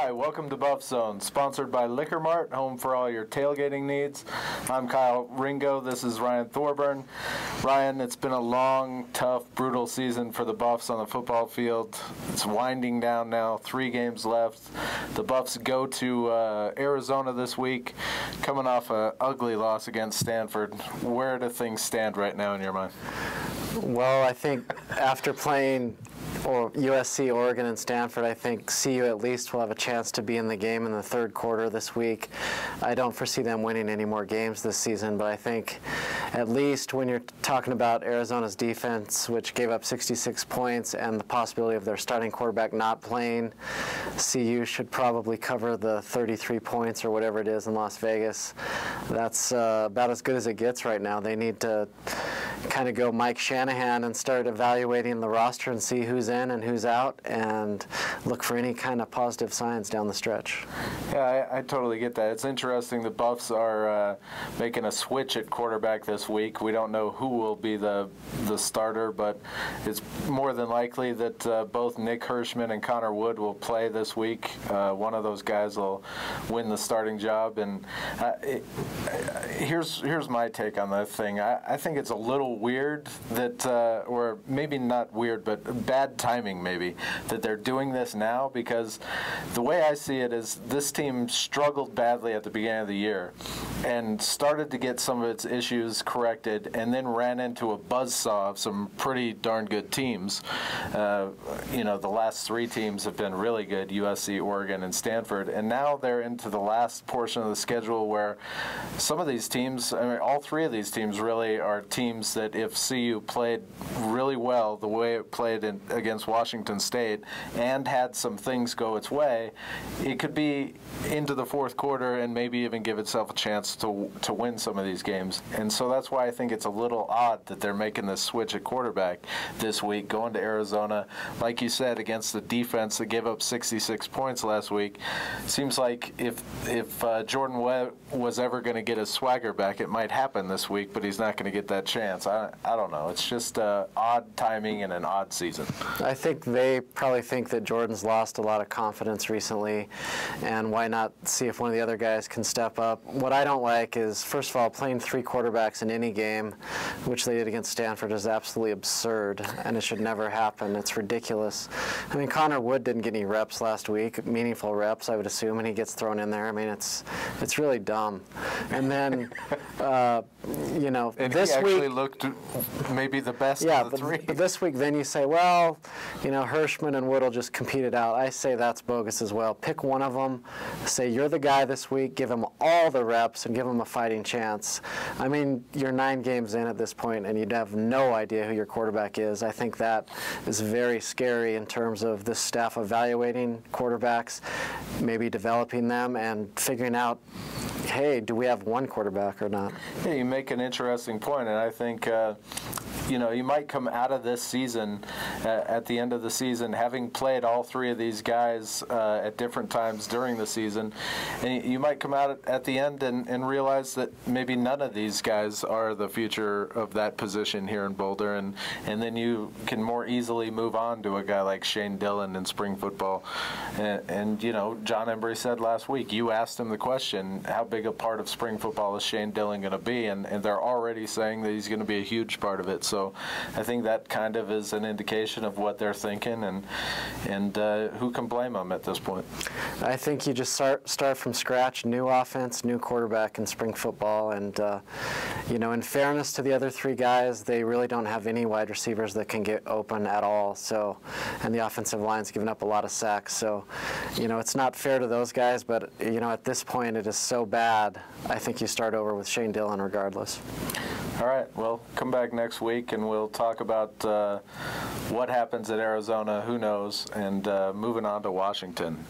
Hi, welcome to Buffzone, sponsored by Liquor Mart, home for all your tailgating needs. I'm Kyle Ringo. This is Ryan Thorburn. Ryan, it's been a long, tough, brutal season for the Buffs on the football field. It's winding down now, 3 games left. The Buffs go to Arizona this week, coming off an ugly loss against Stanford. Where do things stand right now in your mind? Well, I think after playing USC, Oregon, and Stanford, I think CU at least will have a chance to be in the game in the third quarter this week. I don't foresee them winning any more games this season, but I think at least when you're talking about Arizona's defense, which gave up 66 points, and the possibility of their starting quarterback not playing, CU should probably cover the 33 points or whatever it is in Las Vegas. That's about as good as it gets right now. They need to kind of go Mike Shanahan and start evaluating the roster and see who's in and who's out and look for any kind of positive signs down the stretch. Yeah, I totally get that. It's interesting the Buffs are making a switch at quarterback this week. We don't know who will be the starter, but it's more than likely that both Nick Hirschman and Connor Wood will play this week. One of those guys will win the starting job. And here's my take on that thing. I think it's a little weird that, or maybe not weird, but bad timing maybe, that they're doing this now, because the way I see it is this team struggled badly at the beginning of the year and started to get some of its issues corrected and then ran into a buzzsaw of some pretty darn good teams. You know, the last 3 teams have been really good, USC, Oregon, and Stanford, and now they're into the last portion of the schedule where some of these teams, I mean, all 3 of these teams really are teams that if CU played really well the way it played against Washington State and had some things go its way, it could be into the fourth quarter and maybe even give itself a chance to win some of these games. And so that's why I think it's a little odd that they're making this switch at quarterback this week, going to Arizona, like you said, against the defense that gave up 66 points last week. Seems like if Jordan Webb was ever going to get his swagger back, it might happen this week, but he's not going to get that chance. I don't know. It's just odd timing and an odd season. I think they probably think that Jordan's lost a lot of confidence recently, and why not see if one of the other guys can step up. What I don't like is, first of all, playing 3 quarterbacks in any game, which they did against Stanford, is absolutely absurd, and it should never happen. It's ridiculous. I mean, Connor Wood didn't get any reps last week, meaningful reps, I would assume, and he gets thrown in there. I mean, it's really dumb. And then, you know, and this he actually week looked maybe the best of the 3. But this week, then you say, well, you know, Hirschman and Wood will just compete it out. I say that's bogus as well. Pick one of them, say you're the guy this week, give him all the reps, and give him a fighting chance. I mean, you're 9 games in at this point, and you'd have no idea who your quarterback is. I think that is very scary in terms of this staff evaluating quarterbacks, maybe developing them, and figuring out, hey, do we have one quarterback or not? Yeah, you make an interesting point, and I think you know, you might come out of this season, at the end of the season, having played all 3 of these guys at different times during the season, and you might come out at the end and realize that maybe none of these guys are the future of that position here in Boulder, and then you can more easily move on to a guy like Shane Dillon in spring football. And you know, John Embry said last week, you asked him the question, how big a part of spring football is Shane Dillon going to be? And they're already saying that he's going to be a huge part of it. So I think that kind of is an indication of what they're thinking, and who can blame them at this point? I think you just start from scratch, new offense, new quarterback in spring football, and you know, in fairness to the other 3 guys, they really don't have any wide receivers that can get open at all. So, and the offensive line's given up a lot of sacks. So, you know, it's not fair to those guys, but you know, at this point, it is so bad. I think you start over with Shane Dillon regardless. All right, well, come back next week and we'll talk about what happens at Arizona, who knows, and moving on to Washington.